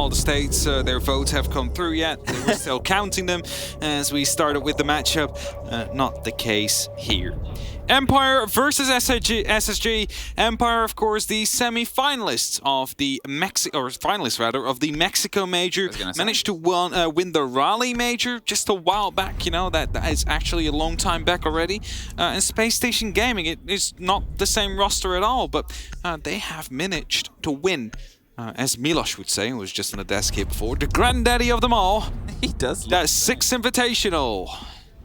all the states, their votes have come through yet. They were still counting them as we started with the matchup. Not the case here. Empire versus SSG. Empire, of course, the semi-finalists of the of the Mexico Major, managed to win the Raleigh Major just a while back. You know, that is actually a long time back already. And Spacestation Gaming, it is not the same roster at all, but they have managed to win. As Milos would say, who was just on the desk here before, the granddaddy of them all. He does. That 6th Invitational.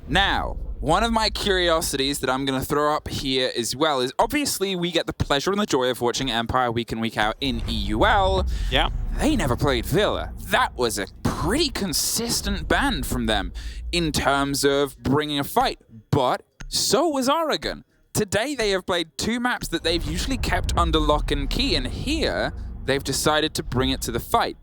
Now, one of my curiosities that I'm going to throw up here as well is obviously we get the pleasure and the joy of watching Empire week in, week out in EUL. Yeah. They never played Villa. That was a pretty consistent band from them in terms of bringing a fight, but so was Oregon. Today they have played 2 maps that they've usually kept under lock and key, and here they've decided to bring it to the fight.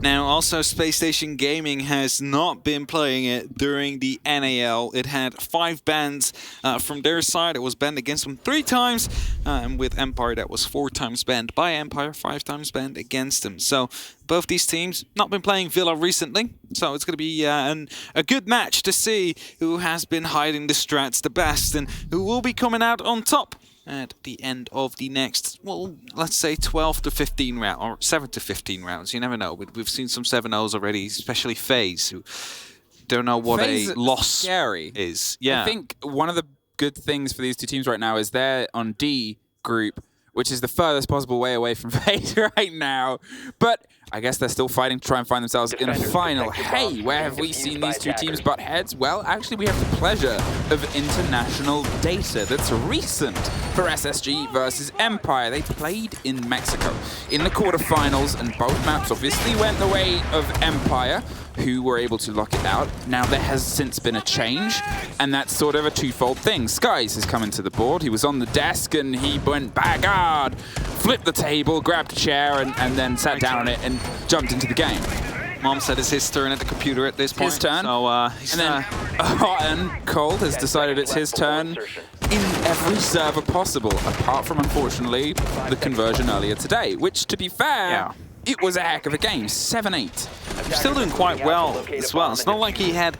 Now, also, Spacestation Gaming has not been playing it during the NAL. It had 5 bans from their side. It was banned against them 3 times. And with Empire, that was 4 times banned by Empire, 5 times banned against them. So both these teams not been playing Villa recently. So it's going to be a good match to see who has been hiding the strats the best and who will be coming out on top at the end of the next, well, let's say 12 to 15 rounds, or 7 to 15 rounds. You never know. We've seen some 7-0s already, especially FaZe, who don't know what FaZe a loss scary. is. Yeah. I think one of the good things for these 2 teams right now is they're on D group, which is the furthest possible way away from FaZe right now. But I guess they're still fighting to try and find themselves in a final. Hey, where have we seen these 2 teams butt heads? Well, actually, we have the pleasure of international data that's recent for SSG versus Empire. They played in Mexico in the quarterfinals, and both maps obviously went the way of Empire, who were able to lock it out. Now, there has since been a change, and that's sort of a twofold thing. Skies has come into the board. He was on the desk, and he went back flipped the table, grabbed a chair, and then sat down on it and jumped into the game. Mom said it's his turn at the computer at this point. His turn. So, and then Hot and Cold has decided it's his turn in every server possible, apart from, unfortunately, the conversion earlier today, which, to be fair, it was a heck of a game, 7-8. He's still doing quite well as well. It's not like he had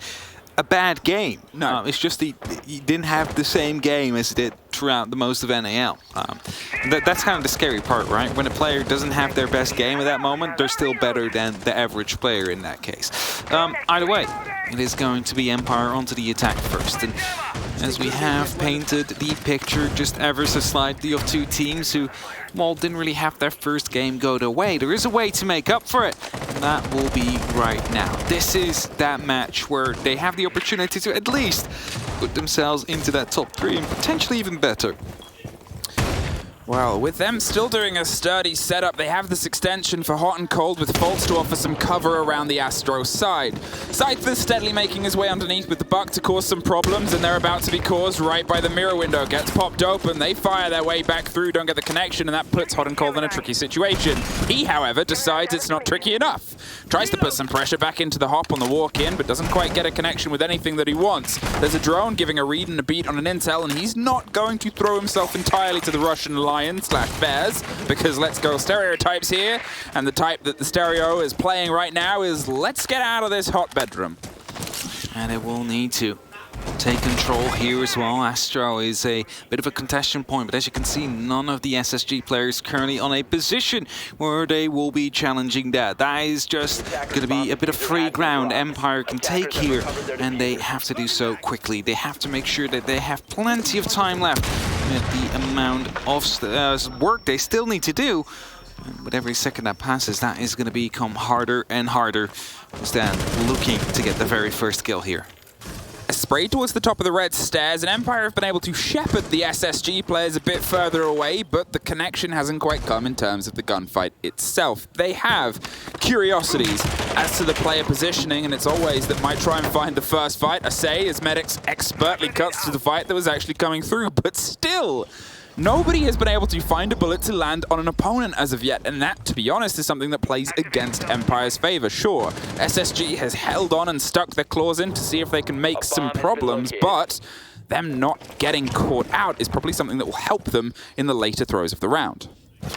a bad game. No. It's just he didn't have the same game as he did throughout the most of NAL. That's kind of the scary part, right? When a player doesn't have their best game at that moment, they're still better than the average player in that case. Either way, it is going to be Empire onto the attack first. And as we have painted the picture just ever so slightly of 2 teams who, well, didn't really have their first game go their way, there is a way to make up for it. And that will be right now. This is that match where they have the opportunity to at least put themselves into that top 3 and potentially even better. Well, with them still doing a sturdy setup, they have this extension for Hot and Cold with Faults to offer some cover around the Astro side. Scythe is steadily making his way underneath with the Buck to cause some problems, and they're about to be caused right by the mirror window. Gets popped open, they fire their way back through, don't get the connection, and that puts Hot and Cold in a tricky situation. He, however, decides it's not tricky enough. Tries to put some pressure back into the Hop on the walk-in, but doesn't quite get a connection with anything that he wants. There's a drone giving a read and a beat on an intel, and he's not going to throw himself entirely to the Russian Lion/Bears, because let's go stereotypes here, and the type that the stereo is playing right now is let's get out of this hot bedroom. And it will need to take control here as well. Astro is a bit of a contention point, but as you can see, none of the SSG players currently on a position where they will be challenging that. That is just going to be a bit of free ground Empire can take here, and they have to do so quickly. They have to make sure that they have plenty of time left with the amount of work they still need to do. And with every second that passes, that is going to become harder and harder. Stan looking to get the very first kill here. A spray towards the top of the red stairs, and Empire have been able to shepherd the SSG players a bit further away, but the connection hasn't quite come in terms of the gunfight itself. They have curiosities as to the player positioning, and it's always that might try and find the first fight. I say, as Medics expertly cuts to the fight that was actually coming through, but still, nobody has been able to find a bullet to land on an opponent as of yet, and that, to be honest, is something that plays against Empire's favor. Sure, SSG has held on and stuck their claws in to see if they can make some problems, but them not getting caught out is probably something that will help them in the later throws of the round.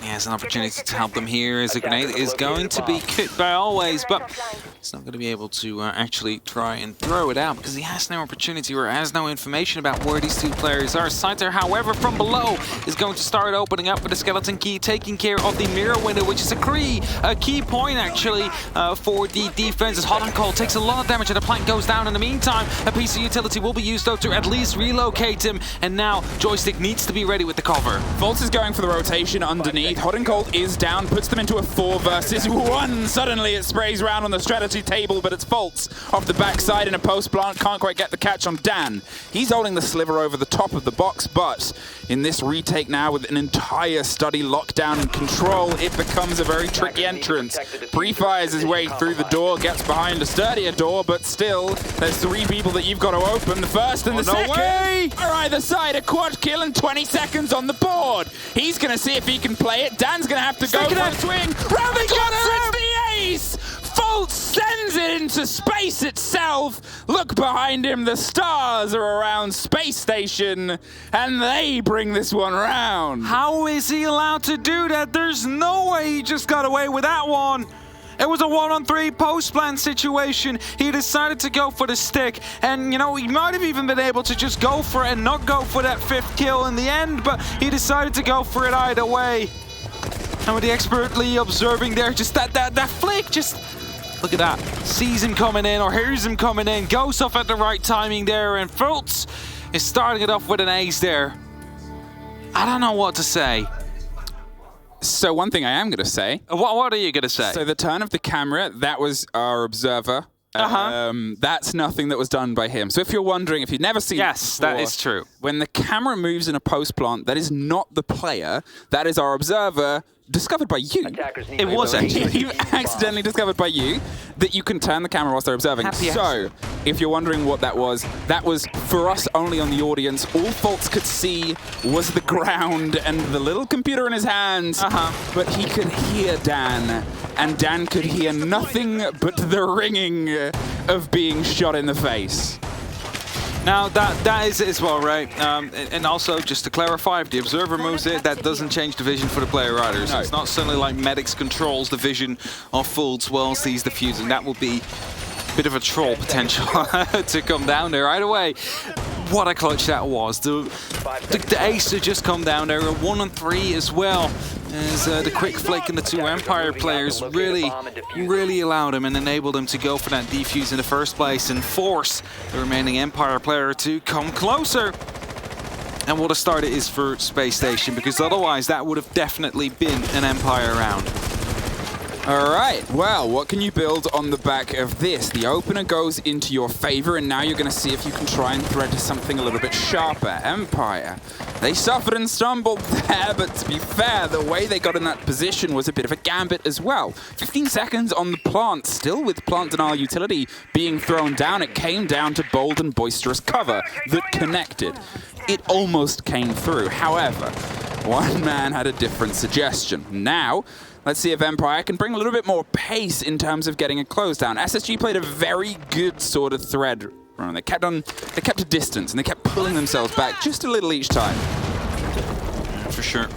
He has an opportunity to help them here as a grenade is going to be cooked by Always, but he's not going to be able to actually try and throw it out because he has no opportunity or has no information about where these two players are. Scyther, however, from below is going to start opening up with the skeleton key, taking care of the mirror window, which is a key point actually for the defense. As Hot and Cold takes a lot of damage and the plank goes down. In the meantime, a piece of utility will be used though to at least relocate him, and now Joystick needs to be ready with the cover. Volts is going for the rotation underneath. Hot and Cold is down, puts them into a 4 versus 1. Suddenly it sprays around on the strategy table, but it's Volts off the backside in a post plant. Can't quite get the catch on Dan. He's holding the sliver over the top of the box, but in this retake now with an entire study lockdown and control, it becomes a very tricky entrance. Pre-fires his way through the door, gets behind a sturdier door, but still, there's 3 people that you've got to open. The first and the second are either side. A quad kill and 20 seconds on the board. He's going to see if he can play it. Dan's going to have to go for a swing. Round the corner, it's the ace! Volts sends it into space itself. Look behind him, the stars are around Space Station, and they bring this one round. How is he allowed to do that? There's no way he just got away with that one. It was a 1-on-3 post-plant situation. He decided to go for the stick, and you know, he might have even been able to just go for it and not go for that 5th kill in the end, but he decided to go for it either way. And with the expertly observing there, just that flick, just look at that. Sees him coming in or hears him coming in, goes off at the right timing there, and Volts is starting it off with an ace there. I don't know what to say. So one thing I am going to say. What are you going to say? So the turn of the camera, that was our observer. That's nothing that was done by him. So if you're wondering, if you've never seen yes, this before, that is true. When the camera moves in a post plant, that is not the player. That is our observer, discovered by you. It was actually. Accidentally discovered by you that you can turn the camera whilst they're observing. So if you're wondering what that was for us only on the audience. All Volts could see was the ground and the little computer in his hands. But he could hear Dan, and Dan could hear nothing but the ringing of being shot in the face. Now, that is it as well, right? And also, just to clarify, if the observer moves it, that doesn't change the vision for the player either. So it's not suddenly like Medics controls the vision of Volts whilst he's defusing. That would be a bit of a troll potential to come down there. Either way, what a clutch that was. The ace to just come down there, a 1-on-3 as well. As the quick flick and the 2 Empire players really allowed him and enabled him to go for that defuse in the first place and force the remaining Empire player to come closer. And what a start it is for Space Station, because otherwise that would have definitely been an Empire round. All right, well, what can you build on the back of this? The opener goes into your favor, and now you're going to see if you can try and thread to something a little bit sharper. Empire, they suffered and stumbled there, but to be fair, the way they got in that position was a bit of a gambit as well. 15 seconds on the plant, still with plant denial utility being thrown down. It came down to bold and boisterous cover that connected. It almost came through. However, one man had a different suggestion. Now, let's see if Empire can bring a little bit more pace in terms of getting a close down. SSG played a very good sort of thread run. They kept a distance and they kept pulling themselves back just a little each time. For sure.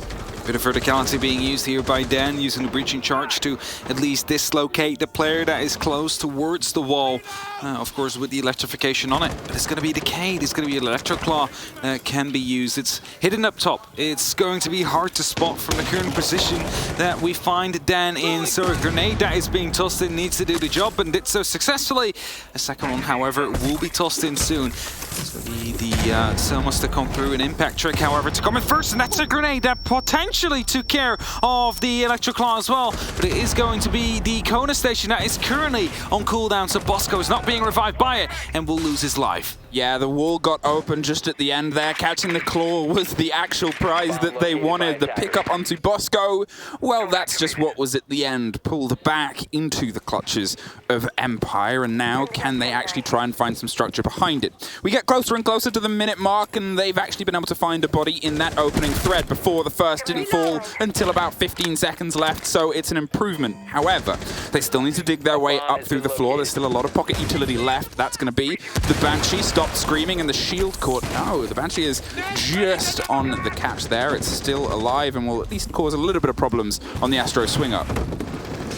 Bit of verticality being used here by Dan, using the breaching charge to at least dislocate the player that is close towards the wall. Of course, with the electrification on it. But it's going to be Decayed, it's going to be Electroclaw that can be used. It's hidden up top. It's going to be hard to spot from the current position that we find Dan in. So a grenade that is being tossed in needs to do the job, and did so successfully. A second one, however, will be tossed in soon. It's going to be the Selmas to come through, an impact trick, however, to come in first, and that's a grenade that potentially took care of the Electroclaw as well. But it is going to be the Kona station that is currently on cooldown, so Bosco is not being revived by it and will lose his life. Yeah, the wall got open just at the end there. Catching the claw was the actual prize that they wanted. The pickup onto Bosco, well, that's just what was at the end. Pulled back into the clutches of Empire, and now can they actually try and find some structure behind it? We get closer and closer to the minute mark, and they've actually been able to find a body in that opening thread. Before, the first didn't didn't fall until about 15 seconds left, so it's an improvement. However, they still need to dig their way up through the floor. There's still a lot of pocket utility left. That's going to be the Banshee. Stopped screaming and the shield caught. No, the Banshee is just on the catch there. It's still alive and will at least cause a little bit of problems on the Astro swing up.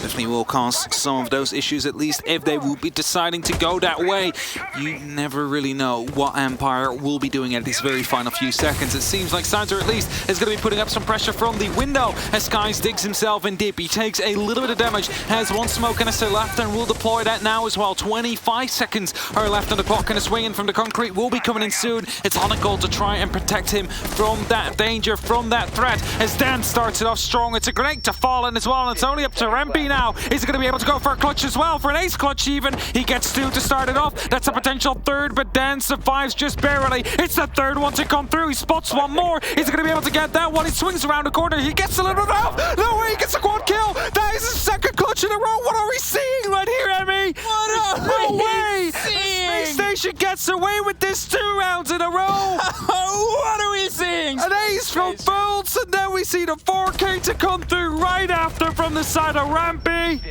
Definitely will cause some of those issues, at least if they will be deciding to go that way. You never really know what Empire will be doing at these very final few seconds. It seems like Sansa at least is going to be putting up some pressure from the window as Skies digs himself in deep. He takes a little bit of damage, has one smoke canister left and will deploy that now as well. 25 seconds are left on the clock and a swing in from the concrete will be coming in soon. It's on a goal to try and protect him from that danger, from that threat. As Dan starts it off strong, it's a grenade to fall in as well, and it's only up to Rempe now. Is he going to be able to go for a clutch as well? For an ace clutch even. He gets two to start it off. That's a potential third, but Dan survives just barely. It's the third one to come through. He spots one more. Is he going to be able to get that one? He swings around the corner. He gets a little bit off. No way, he gets a quad kill. That is his second clutch in a row. What are we seeing right here, Emmy? No way. Space Station gets away with this 2 rounds in a row. What are we seeing? An ace from Bolts, and then we see the 4K to come through right after from the side of Rampy.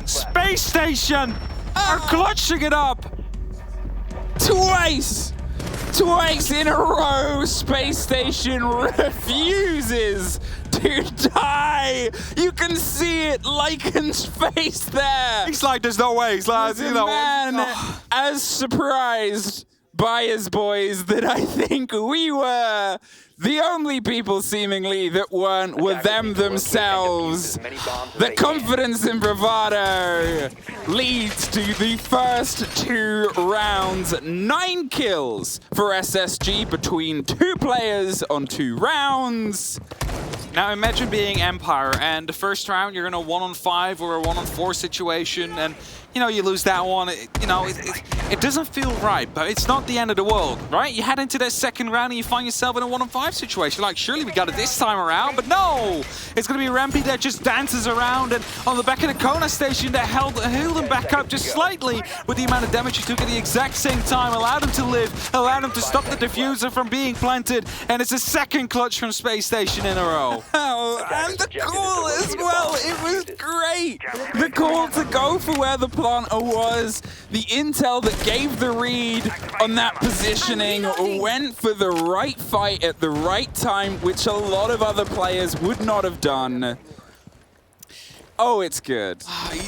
Space Station are clutching it up. Twice in a row, Space Station refuses to die. You can see it, Lycan's face there. He's like, there's no way. He's like, you know. Man, as surprised by his boys that I think we were. The only people seemingly that weren't were them themselves. The confidence and bravado leads to the first 2 rounds. 9 kills for SSG between 2 players on 2 rounds. Now imagine being Empire and the first round you're in a 1-on-5 or a 1-on-4 situation and you know, you lose that one, it doesn't feel right, but it's not the end of the world, right? You head into that second round and you find yourself in a 1-on-5 situation. Like, surely we got it this time around, but no! It's going to be Rampy that just dances around and on the back of the Kona station that held him back up just slightly with the amount of damage he took at the exact same time, allowed him to live, allowed him to stop the diffuser from being planted, and it's a second clutch from Space Station in a row. Oh, and the call as well, it was great! The call to go for where the planter was, the intel that gave the read on that positioning went for the right fight at the right time, which a lot of other players would not have done. Oh, it's good.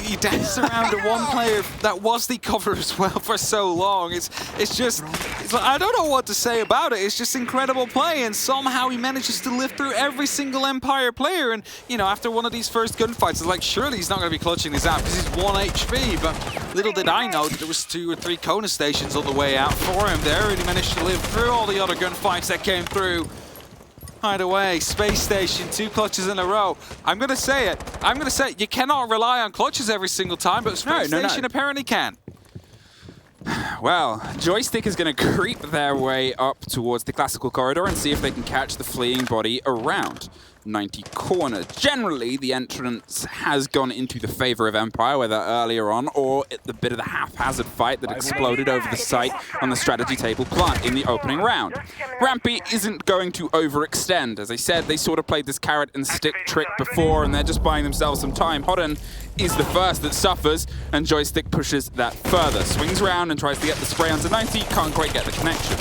You dance around to one player that was the cover as well for so long. It's like, I don't know what to say about it. It's just incredible play, and somehow he manages to live through every single Empire player. And, you know, after one of these first gunfights, it's like, surely he's not going to be clutching this out because he's 1 HP. But little did I know that there was 2 or 3 Kona stations on the way out for him there, and he managed to live through all the other gunfights that came through. Either way, Space Station, 2 clutches in a row. I'm going to say it. You cannot rely on clutches every single time, but Space Station apparently can. Well, Joystick is going to creep their way up towards the classical corridor and see if they can catch the fleeing body around 90 corner. Generally, the entrance has gone into the favor of Empire, whether earlier on or at the bit of the haphazard fight that exploded over the site on the strategy table plant in the opening round. Rampy isn't going to overextend. As I said, they sort of played this carrot and stick trick before, and they're just buying themselves some time. Hodden is the first that suffers, and Joystick pushes that further. Swings around and tries to get the spray onto 90, can't quite get the connection.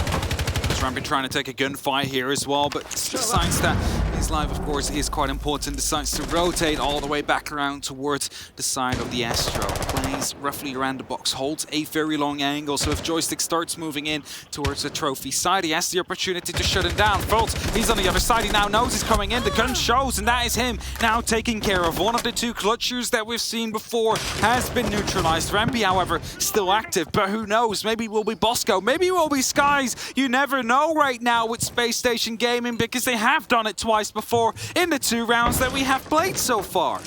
Rampy trying to take a gunfight here as well, but decides that his life, of course, is quite important. Decides to rotate all the way back around towards the side of the Astro. Plays roughly around the box, holds a very long angle, so if Joystick starts moving in towards the trophy side, he has the opportunity to shut him down. Fultz, he's on the other side, he now knows he's coming in, the gun shows, and that is him now taking care of. One of the 2 clutchers that we've seen before has been neutralized. Rampy, however, still active, but who knows, maybe it will be Bosco, maybe it will be Skies, you never know right now with Space Station Gaming, because they have done it twice before in the 2 rounds that we have played so far.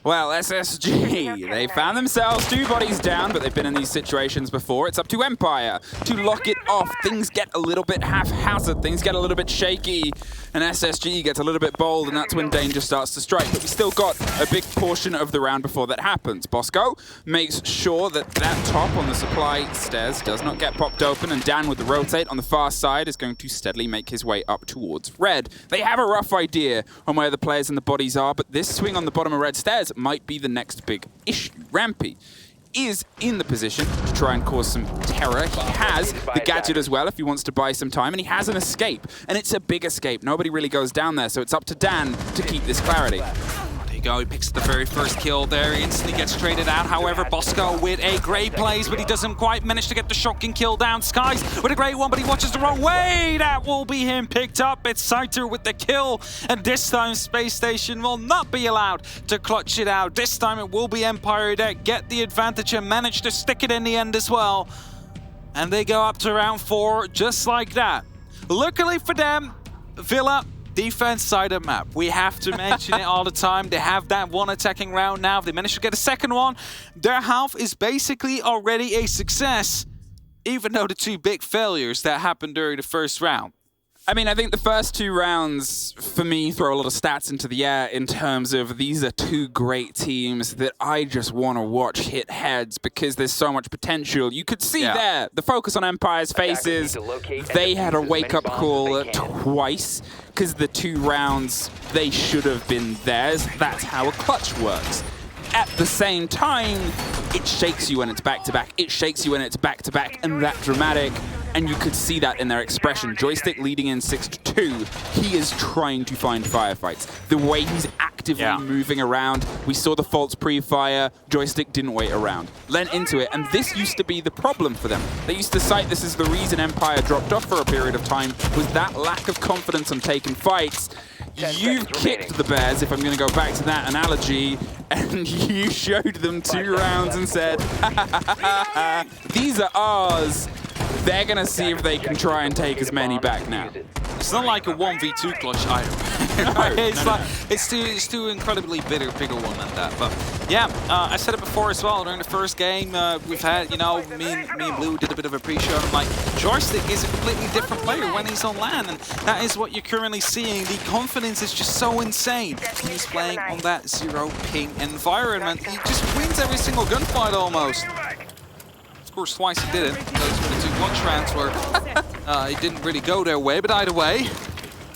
Well, SSG, they found themselves 2 bodies down, but they've been in these situations before. It's up to Empire to lock it off. Things get a little bit haphazard, things get a little bit shaky, and SSG gets a little bit bold, and that's when danger starts to strike. But we still got a big portion of the round before that happens. Bosco makes sure that that top on the supply stairs does not get popped open, and Dan with the rotate on the far side is going to steadily make his way up towards red. They have a rough idea on where the players and the bodies are, but this swing on the bottom of red stairs might be the next big issue. Rampy is in the position to try and cause some terror. He has the gadget as well if he wants to buy some time, and he has an escape, and it's a big escape. Nobody really goes down there, so it's up to Dan to keep this clarity. There you go, he picks the very first kill there, he instantly gets traded out. However, Bosco with a great plays, but he doesn't quite manage to get the shotgun kill down. Skies with a great one, but he watches the wrong way. That will be him picked up. It's Saiter with the kill, and this time Space Station will not be allowed to clutch it out. This time it will be Empire that get the advantage and manage to stick it in the end as well. And they go up to round 4 just like that. Luckily for them, Villa defense side of map. We have to mention it all the time. They have that one attacking round now. If they manage to get a second one, their half is basically already a success, even though the 2 big failures that happened during the first round. I mean, I think the first 2 rounds, for me, throw a lot of stats into the air in terms of these are 2 great teams that I just want to watch hit heads because there's so much potential. You could see there, the focus on Empire's faces. They had a wake-up call twice because the 2 rounds, they should have been theirs. That's how a clutch works. At the same time, it shakes you when it's back-to-back. It shakes you when it's back-to-back and that dramatic. And you could see that in their expression. Joystick leading in 6-2. He is trying to find firefights. The way he's actively moving around. We saw the faults pre-fire. Joystick didn't wait around. Lent into it. And this used to be the problem for them. They used to cite this as the reason Empire dropped off for a period of time, was that lack of confidence on taking fights. You've kicked the Bears, if I'm going to go back to that analogy, and you showed them 2 rounds and said, these are ours. They're going to see if they can try and take as many back now. It's not like a 1v2 clutch either. It's too incredibly bigger one than that. But yeah, I said it before as well. During the first game, we've had, you know, me and Blue did a bit of a pre-show. And I'm like, Joystick is a completely different player when he's on LAN, and that is what you're currently seeing. The confidence is just so insane. He's playing on that 0 ping environment. He just wins every single gunfight almost. Of course, twice he didn't. Those were the 2 clutch rounds where it didn't really go their way, but either way,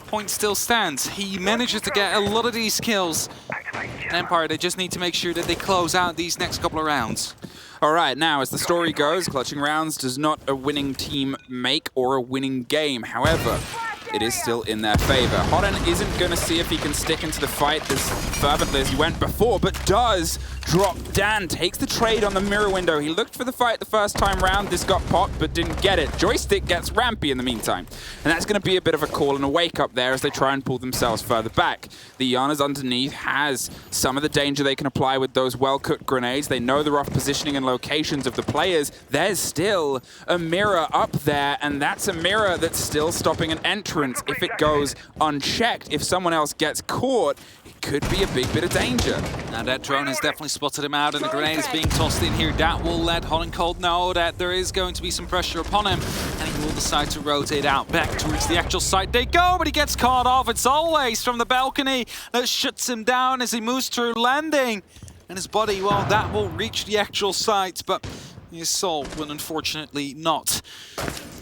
point still stands. He manages to get a lot of these kills. And Empire, they just need to make sure that they close out these next couple of rounds. All right, now, as the story goes, clutching rounds does not a winning team make or a winning game. However, it is still in their favor. Hodden isn't going to see if he can stick into the fight as fervently as he went before, but does drop Dan, takes the trade on the mirror window. He looked for the fight the first time round. This got popped, but didn't get it. Joystick gets Rampy in the meantime. And that's going to be a bit of a call and a wake-up there as they try and pull themselves further back. The Iana's underneath has some of the danger they can apply with those well-cooked grenades. They know the rough positioning and locations of the players. There's still a mirror up there, and that's a mirror that's still stopping an entrance if it goes unchecked. If someone else gets caught, it could be a big bit of danger. Now that drone has definitely spotted him out, and the grenade is being tossed in here. That will let Hot and Cold know that there is going to be some pressure upon him, and he will decide to rotate out back towards the actual site. They go, but he gets caught off. It's always from the balcony that shuts him down as he moves through landing. And his body, well, that will reach the actual site, but his soul will unfortunately not.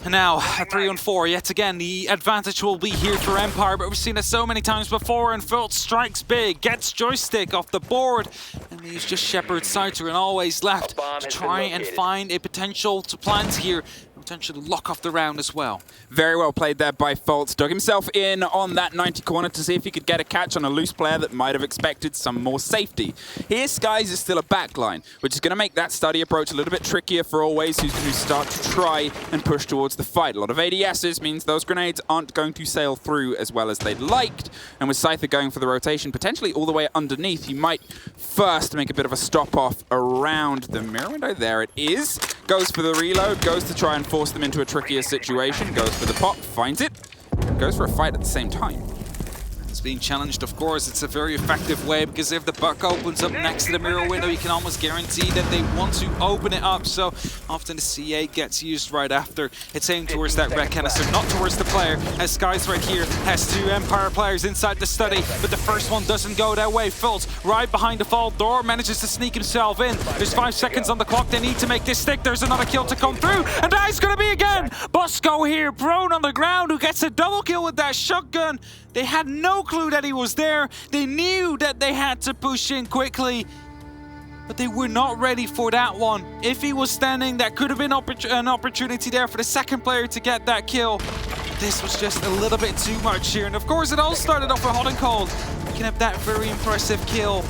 And now, a 3-on-4, yet again, the advantage will be here for Empire, but we've seen it so many times before, and Fult strikes big, gets Joystick off the board, and he's just Shepard, Saiter, and always left to try and find a potential to plant here, potentially lock off the round as well. Very well played there by Fultz. Dug himself in on that 90 corner to see if he could get a catch on a loose player that might have expected some more safety. Here, Skies is still a backline, which is going to make that study approach a little bit trickier for Always, who's going to start to try and push towards the fight. A lot of ADSs means those grenades aren't going to sail through as well as they'd liked, and with Scyther going for the rotation, potentially all the way underneath, he might first make a bit of a stop-off around the mirror window. There it is. Goes for the reload, goes to try and force them into a trickier situation, goes for the pop, finds it, and goes for a fight at the same time. It's being challenged, of course. It's a very effective way because if the buck opens up next to the mirror window, you can almost guarantee that they want to open it up. So often the C8 gets used right after. It's aimed towards that red canister, not towards the player. As Sky's right here has two Empire players inside the study, but the first one doesn't go that way. Fultz right behind the vault door, manages to sneak himself in. There's 5 seconds on the clock. They need to make this stick. There's another kill to come through, and that is going to be again Bosco here, prone on the ground, who gets a double kill with that shotgun. They had no clue that he was there. They knew that they had to push in quickly, but they were not ready for that one. If he was standing, that could have been an opportunity there for the second player to get that kill. This was just a little bit too much here, and of course it all started off with Hot and Cold. You can have that very impressive kill.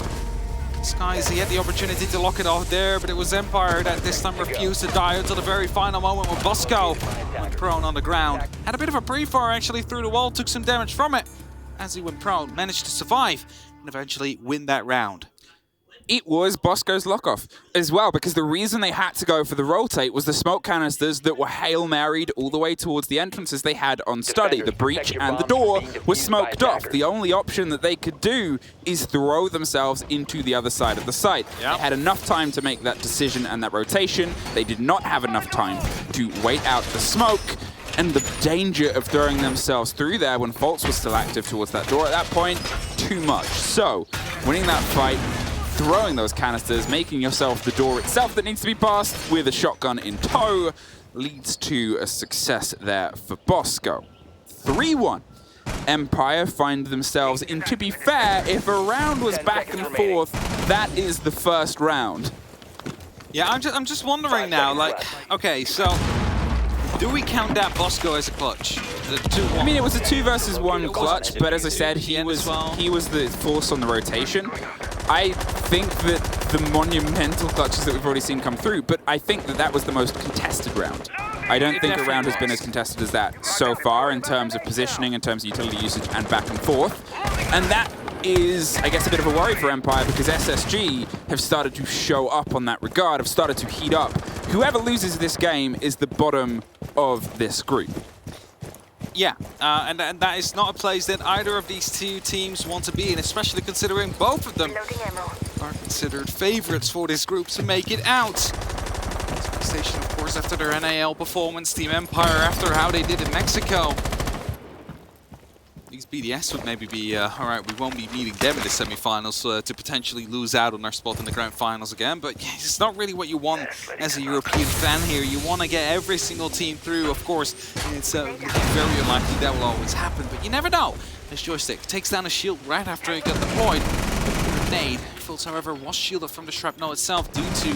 Skies, he had the opportunity to lock it off there, but it was Empire that this time refused to die until the very final moment with Bosco went prone on the ground. Had a bit of a pre-fire actually through the wall, took some damage from it as he went prone, managed to survive and eventually win that round. It was Bosco's lock-off as well, because the reason they had to go for the rotate was the smoke canisters that were Hail Married all the way towards the entrances they had on study. The breach and the door was smoked off. The only option that they could do is throw themselves into the other side of the site. Yep. They had enough time to make that decision and that rotation. They did not have enough time to wait out the smoke and the danger of throwing themselves through there when Fultz was still active towards that door at that point, too much. So, winning that fight, throwing those canisters, making yourself the door itself that needs to be passed with a shotgun in tow, leads to a success there for Bosco. 3-1. Empire find themselves in, to be fair, if a round was back and forth, that is the first round. Yeah, I'm just wondering now, like, okay, so do we count that Bosco as a clutch? I mean, it was a 2 versus 1 clutch, but as I said, he was the force on the rotation. I think that the monumental clutches that we've already seen come through, but I think that that was the most contested round. I don't think a round has been as contested as that so far in terms of positioning, in terms of utility usage, and back and forth. And that is, I guess, a bit of a worry for Empire because SSG have started to show up on that regard, have started to heat up. Whoever loses this game is the bottom of this group. Yeah, and that is not a place that either of these two teams want to be in, especially considering both of them are considered favorites for this group to make it out. Spacestation, of course, after their NAL performance, Team Empire after how they did in Mexico. These BDS would maybe be, alright, we won't be meeting them in the semi-finals to potentially lose out on our spot in the grand finals again, but yeah, it's not really what you want as a European fan here. You want to get every single team through, of course, and it's very unlikely that will always happen, but you never know. This joystick takes down a shield right after it got deployed. Grenade. Fultz, however, was shielded from the shrapnel itself due to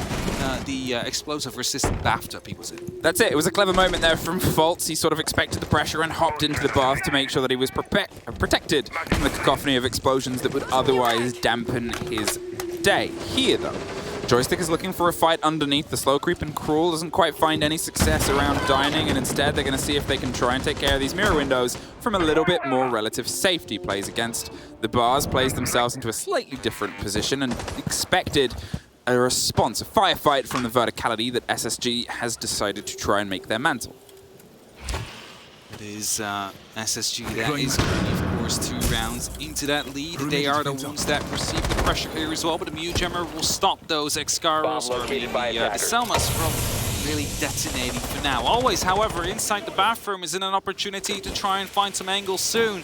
the explosive-resistant bathtub he was in. That's it. It was a clever moment there from Fultz. He sort of expected the pressure and hopped into the bath to make sure that he was protected from the cacophony of explosions that would otherwise dampen his day. Here, though, Joystick is looking for a fight underneath. The slow creep and Cruel doesn't quite find any success around dining, and instead they're going to see if they can try and take care of these mirror windows from a little bit more relative safety. Plays against the bars, plays themselves into a slightly different position, and expected a response, a firefight from the verticality that SSG has decided to try and make their mantle. It is SSG that is currently, of course, 2 rounds into that lead. They are the ones that receive the pressure here as well, but the Mew Jammer will stop those Excaros or the Selmas from really detonating for now. Always, however, inside the bathroom is an opportunity to try and find some angles soon,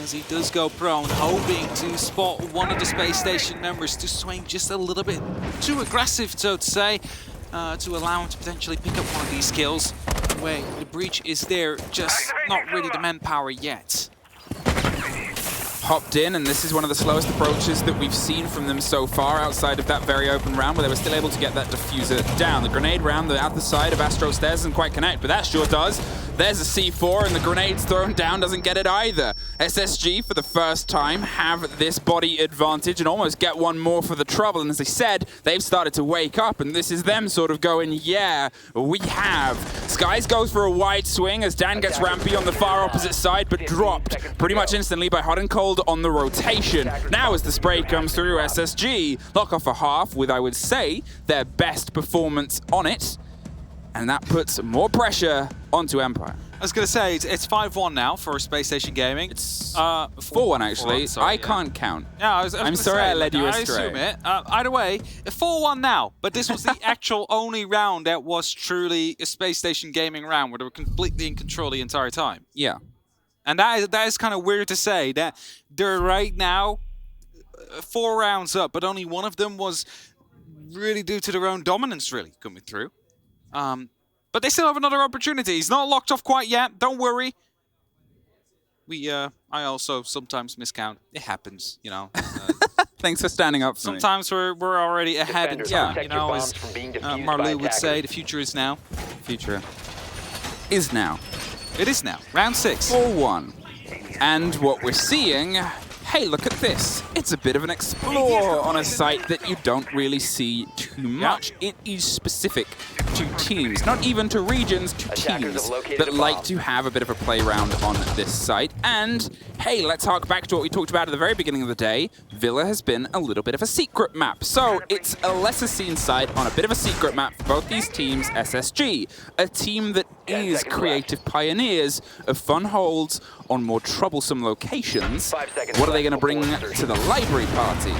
as he does go prone, hoping to spot one of the Space Station members to swing just a little bit too aggressive, so to say, to allow him to potentially pick up one of these kills. Wait, the breach is there, just not really the manpower yet. Hopped in, and this is one of the slowest approaches that we've seen from them so far outside of that very open round where they were still able to get that diffuser down. The grenade round out the side of Astro Stairs doesn't quite connect, but that sure does. There's a C4, and the grenade's thrown down doesn't get it either. SSG, for the first time, have this body advantage and almost get one more for the trouble. And as I said, they've started to wake up, and this is them sort of going, yeah, we have. Skies goes for a wide swing as Dan gets rampy on the far opposite side, but dropped pretty much instantly by Hot and Cold on the rotation. Now as the spray comes through, SSG lock off a half with, I would say, their best performance on it. And that puts more pressure onto Empire. I was going to say, it's 5-1 now for Spacestation Gaming. It's 4-1 actually. 4-1, sorry, I can't count. Yeah, I'm sorry I led you astray. I assume it. Either way, 4-1 now. But this was the actual only round that was truly a Spacestation Gaming round where they were completely in control the entire time. Yeah. And that is kind of weird to say, that they're right now 4 rounds up, but only one of them was really due to their own dominance really coming through. But they still have another opportunity. He's not locked off quite yet. Don't worry. I also sometimes miscount. It happens, you know. Thanks for standing up for sometimes me. we're already ahead in time, you know, as Marlou would say, the future is now. Future is now. It is now. Round 6. 4-1. And what we're seeing... Hey, look at this. It's a bit of an explore on a site that you don't really see too much. It is specific to teams, not even to regions, to teams that like to have a bit of a play round on this site. And hey, let's hark back to what we talked about at the very beginning of the day. Villa has been a little bit of a secret map. So it's a lesser seen site on a bit of a secret map for both these teams, SSG, a team that is creative pioneers of fun holds on more troublesome locations. What are they going to bring to the library party?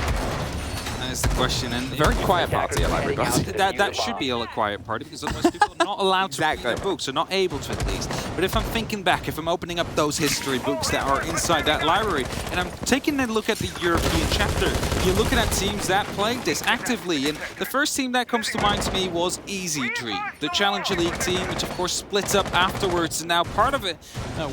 That is the question. And very quiet party, a library party. That should be a quiet party, because otherwise people are not allowed to read their books, or not able to at least. But if I'm thinking back, if I'm opening up those history books that are inside that library, and I'm taking a look at the European chapter, you're looking at teams that played this actively, and the first team that comes to mind to me was Easy Dream, the Challenger League team, which of course splits up afterwards, and now part of it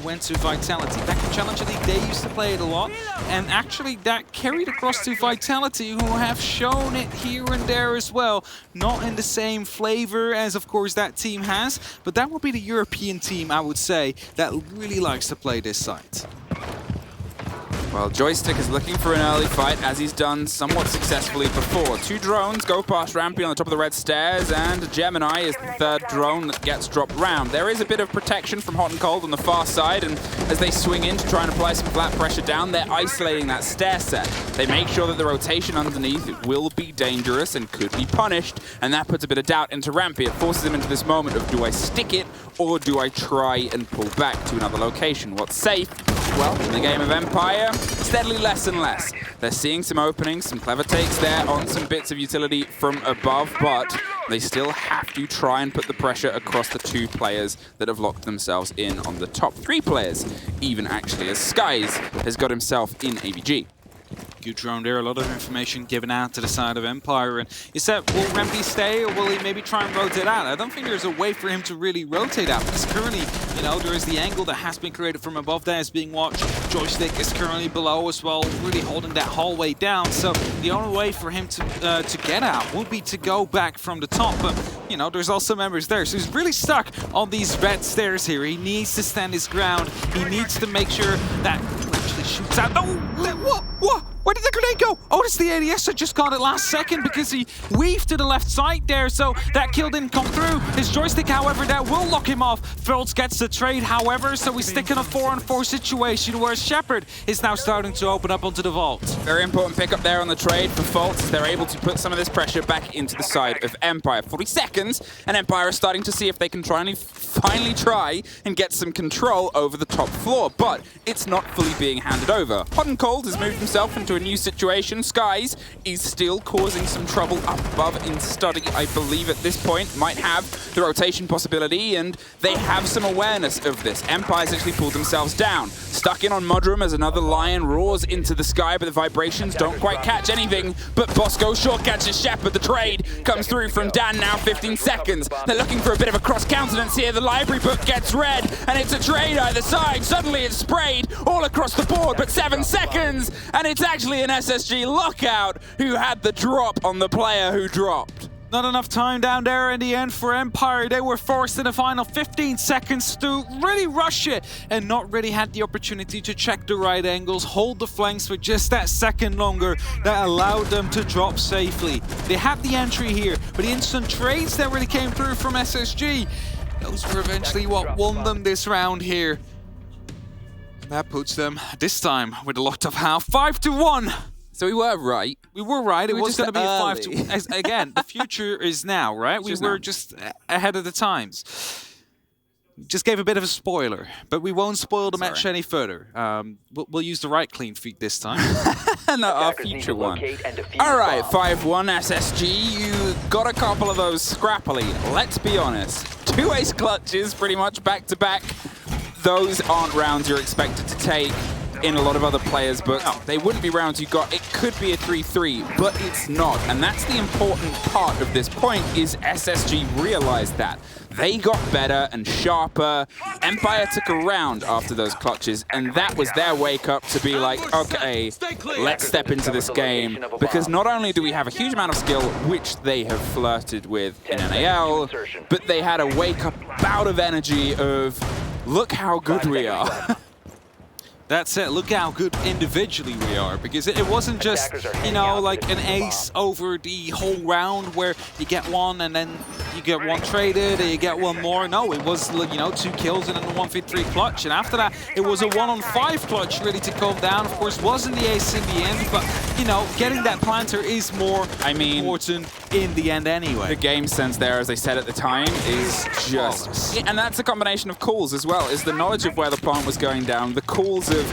went to Vitality. Back in Challenger League, they used to play it a lot, and actually that carried across to Vitality, who have shown it here and there as well. Not in the same flavor as, of course, that team has, but that would be the European team, I would say, that really likes to play this site. Well, Joystick is looking for an early fight, as he's done somewhat successfully before. 2 drones go past Rampy on the top of the red stairs, and Gemini is the 3rd drone that gets dropped round. There is a bit of protection from Hot and Cold on the far side, and as they swing in to try and apply some flat pressure down, they're isolating that stair set. They make sure that the rotation underneath will be dangerous and could be punished, and that puts a bit of doubt into Rampy. It forces him into this moment of, do I stick it, or do I try and pull back to another location? What's safe? Well, in the game of Empire, steadily less and less. They're seeing some openings, some clever takes there on some bits of utility from above, but they still have to try and put the pressure across the 2 players that have locked themselves in on the top 3 players, even actually as Skies has got himself in AVG. Good drone there, a lot of information given out to the side of Empire. And is that, will Rampy stay, or will he maybe try and rotate out? I don't think there's a way for him to really rotate out, because currently, you know, there is the angle that has been created from above that is being watched. Joystick is currently below as well, really holding that hallway down. So the only way for him to get out would be to go back from the top. But, you know, there's also members there. So he's really stuck on these red stairs here. He needs to stand his ground. He needs to make sure that he actually shoots out. Oh, what? Where did the grenade go? Oh, it's the ADS that just got it last second, because he weaved to the left side there, so that kill didn't come through. His Joystick, however, that will lock him off. Fultz gets the trade, however, so he's sticking a 4-on-4 situation, where Shepard is now starting to open up onto the vault. Very important pickup there on the trade for Fultz. They're able to put some of this pressure back into the side of Empire. 40 seconds, and Empire is starting to see if they can finally try and get some control over the top floor, but it's not fully being handed over. Hot and Cold has moved himself into a new situation. Skies is still causing some trouble up above in Study, I believe at this point. Might have the rotation possibility, and they have some awareness of this. Empire's actually pulled themselves down. Stuck in on Mudroom as another Lion roars into the sky, but the vibrations don't quite catch anything. But Bosco short catches Shepard. The trade comes through from Dan now, 15 seconds. They're looking for a bit of a cross-countenance here. The library book gets read, and it's a trade either side. Suddenly it's sprayed all across the board, but 7 seconds, and it's actually an SSG lockout who had the drop on the player who dropped. Not enough time down there in the end for Empire. They were forced in the final 15 seconds to really rush it, and not really had the opportunity to check the right angles, hold the flanks for just that second longer that allowed them to drop safely. They had the entry here, but the instant trades that really came through from SSG, those were eventually what won them this round here. That puts them, this time, with a locked off half, 5-1. So we were right. We were right. It was going to be a 5-2. Again, the future is now, right? We were just ahead of the times. Just gave a bit of a spoiler, but we won't spoil the match Sorry. any further. We'll use the right clean feed this time. Not our future one. All right, 5-1 SSG. You got a couple of those scrappily. Let's be honest. 2 ace clutches pretty much back to back. Those aren't rounds you're expected to take in a lot of other players' books. They wouldn't be rounds you got. It could be a 3-3, but it's not. And that's the important part of this point is SSG realized that. They got better and sharper. Empire took a round after those clutches, and that was their wake up to be like, okay, let's step into this game. Because not only do we have a huge amount of skill, which they have flirted with in NAL, but they had a wake up bout of energy of, look how good we are. That's it. Look how good individually we are, because it wasn't just, you know, like an ace over the whole round where you get one and then you get one traded and you get one more. No, it was, you know, 2 kills and then a 1v3 clutch. And after that, it was a 1-on-5 clutch really to calm down. Of course, wasn't the ace in the end, but, you know, getting that planter is more important in the end anyway. The game sense there, as I said at the time, is just... And that's a combination of calls as well, is the knowledge of where the plant was going down, the calls of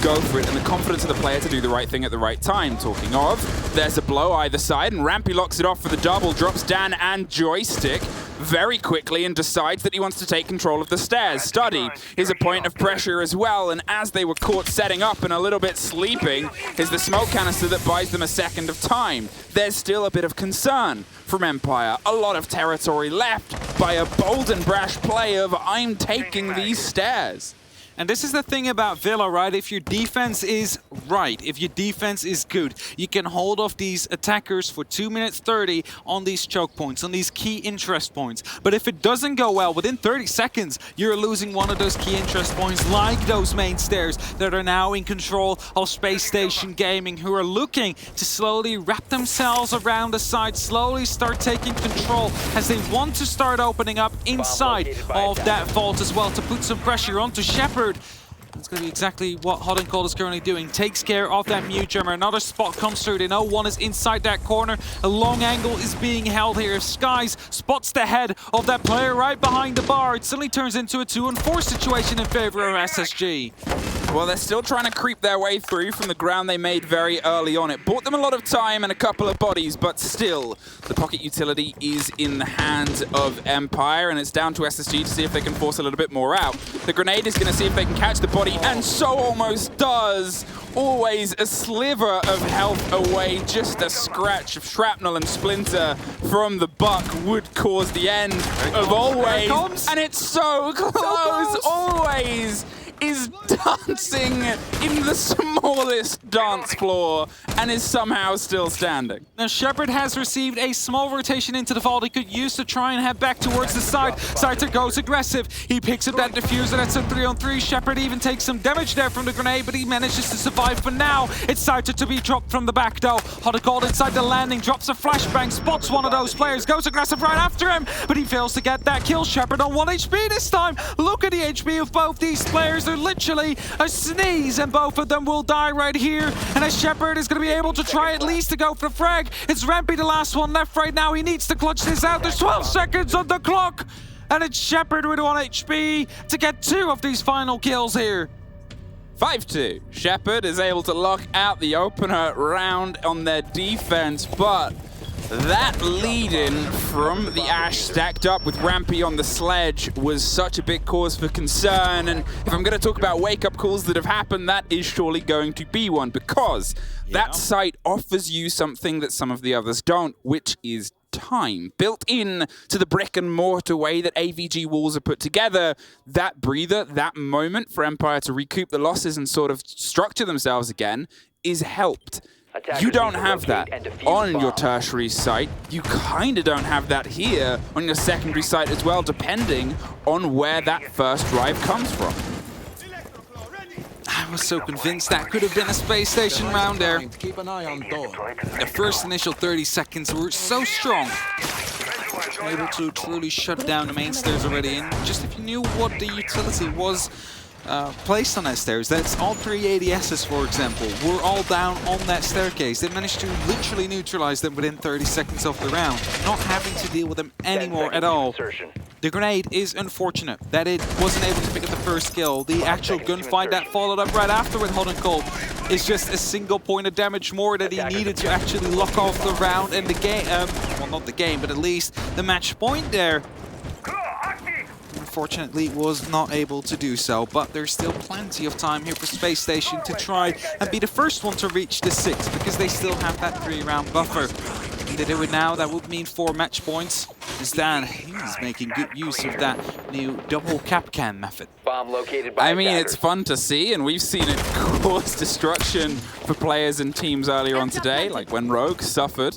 go for it, and the confidence of the player to do the right thing at the right time. Talking of, there's a blow either side, and Rampy locks it off for the double, drops Dan and Joystick very quickly and decides that he wants to take control of the stairs. Study is a point of pressure as well, and as they were caught setting up and a little bit sleeping, is the smoke canister that buys them a second of time. There's still a bit of concern from Empire. A lot of territory left by a bold and brash play of, I'm taking these stairs. And this is the thing about Villa, right? If your defense is right, if your defense is good, you can hold off these attackers for 2 minutes 30 on these choke points, on these key interest points. But if it doesn't go well, within 30 seconds, you're losing one of those key interest points, like those main stairs that are now in control of Spacestation Gaming, who are looking to slowly wrap themselves around the side, slowly start taking control as they want to start opening up inside of that vault as well to put some pressure onto Shepard. That's going to be exactly what Hot and Cold is currently doing. Takes care of that mute jammer. Another spot comes through. They know one is inside that corner. A long angle is being held here. If Skies spots the head of that player right behind the bar, it suddenly turns into a 2-on-4 situation in favor of SSG. Well, they're still trying to creep their way through from the ground they made very early on. It bought them a lot of time and a couple of bodies, but still, the pocket utility is in the hands of Empire, and it's down to SSG to see if they can force a little bit more out. The grenade is going to see if they can catch the body, and so almost does. Always a sliver of health away, just a scratch of shrapnel and splinter from the buck would cause the end of Always, and it's so close. Always is dancing in the smallest dance floor and is somehow still standing. Now Shepard has received a small rotation into the vault he could use to try and head back towards the side. Saiter goes aggressive. He picks up that diffuser. That's a 3-on-3. Shepard even takes some damage there from the grenade, but he manages to survive for now. It's Saiter to be dropped from the back though. Hot and Cold inside the landing, drops a flashbang, spots one of those players, goes aggressive right after him, but he fails to get that kill. Shepard on 1 HP this time. Look at the HP of both these players. They're literally a sneeze, and both of them will die right here. And as Shepard is going to be able to try at least to go for the frag, it's Rampy, the last one left right now. He needs to clutch this out. There's 12 seconds on the clock, and it's Shepard with 1 HP to get 2 of these final kills here. 5-2. Shepard is able to lock out the opener round on their defense, but that lead-in from the Ash stacked up with Rampy on the sledge was such a big cause for concern. And if I'm going to talk about wake-up calls that have happened, that is surely going to be one, because that site offers you something that some of the others don't, which is time. Built in to the brick and mortar way that AVG walls are put together, that breather, that moment for Empire to recoup the losses and sort of structure themselves again is helped. You don't have that on your tertiary site. You kind of don't have that here on your secondary site as well, depending on where that first drive comes from. I was so convinced that could have been a Space Station round there. The first initial 30 seconds were so strong. Able to truly shut down the main stairs already. And just if you knew what the utility was placed on that stairs, that's all 3 ADSs, for example, were all down on that staircase. They managed to literally neutralize them within 30 seconds of the round, not having to deal with them anymore at all. The grenade is unfortunate that it wasn't able to pick up the first kill. The actual gunfight that followed up right after with Hot and Cold is just a single point of damage more that he needed to actually lock off the round and the game. Well, not the game, but at least the match point there. Unfortunately, was not able to do so, but there's still plenty of time here for Space Station to try and be the first one to reach the 6, because they still have that 3-round buffer. If they do it now, that would mean 4 match points. As Dan, he's making good use of that new double cap can method. Bomb located by I mean, it's fun to see, and we've seen it cause destruction for players and teams earlier on today, like when Rogue suffered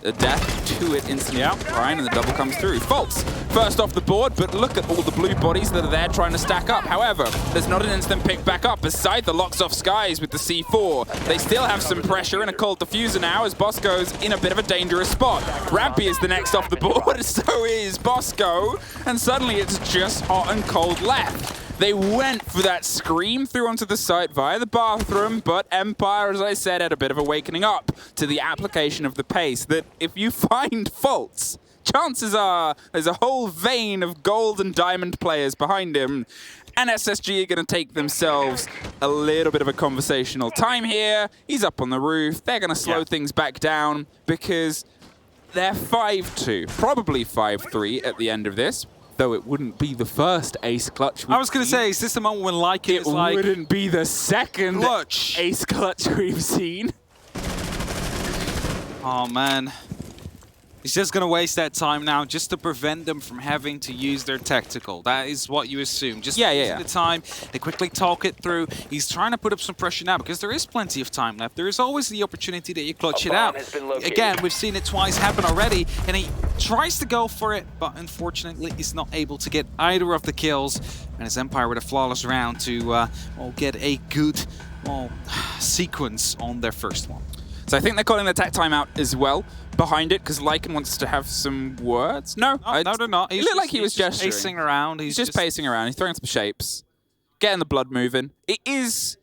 a death to it instantly out. Ryan, and the double comes through. Faults first off the board, but look at all the blue bodies that are there trying to stack up. However, there's not an instant pick back up beside the locks off Skies with the C4. They still have some pressure and a cold diffuser now as Bosco's in a bit of a dangerous spot. Rampy is the next off the board, so is Bosco, and suddenly it's just Hot and Cold left. They went for that scream through onto the site via the bathroom, but Empire, as I said, had a bit of a wakening up to the application of the pace that if you find faults, chances are there's a whole vein of gold and diamond players behind him. And SSG are going to take themselves a little bit of a conversational time here. He's up on the roof. They're going to slow things back down because they're 5-2, probably 5-3 at the end of this. Though it wouldn't be the first ace clutch. I was going to say, is this the moment when Lycan is like... It wouldn't be the second clutch ace clutch we've seen. Oh, man. He's just going to waste that time now just to prevent them from having to use their tactical. That is what you assume. Just using the time. They quickly talk it through. He's trying to put up some pressure now because there is plenty of time left. There is always the opportunity that you clutch it out. Again, we've seen it twice happen already, and he tries to go for it, but unfortunately is not able to get either of the kills. And his Empire with a flawless round to get a good sequence on their first one. So I think they're calling the tech timeout as well behind it because Lycan wants to have some words. No, no, they're not. He looked like he was gesturing. Pacing around. He's just pacing around. He's throwing some shapes, getting the blood moving. It is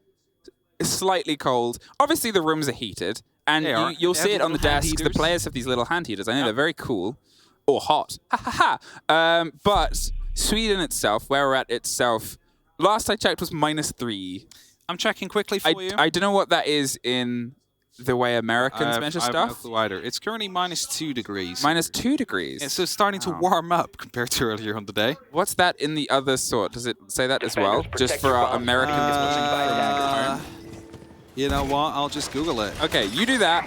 slightly cold. Obviously, the rooms are heated, and you'll see it on the desks. The players have these little hand heaters. I know they're very cool or hot. Ha ha ha. But Sweden itself, where we're at itself, last I checked was -3. I'm checking quickly for you. I don't know what that is in the way Americans measure stuff. I have no clue either. It's currently -2 degrees. -2 degrees? Yeah, so it's starting to warm up compared to earlier on the day. What's that in the other sort? Does it say that as well? Just for our Americans? You know what? I'll just Google it. Okay, you do that,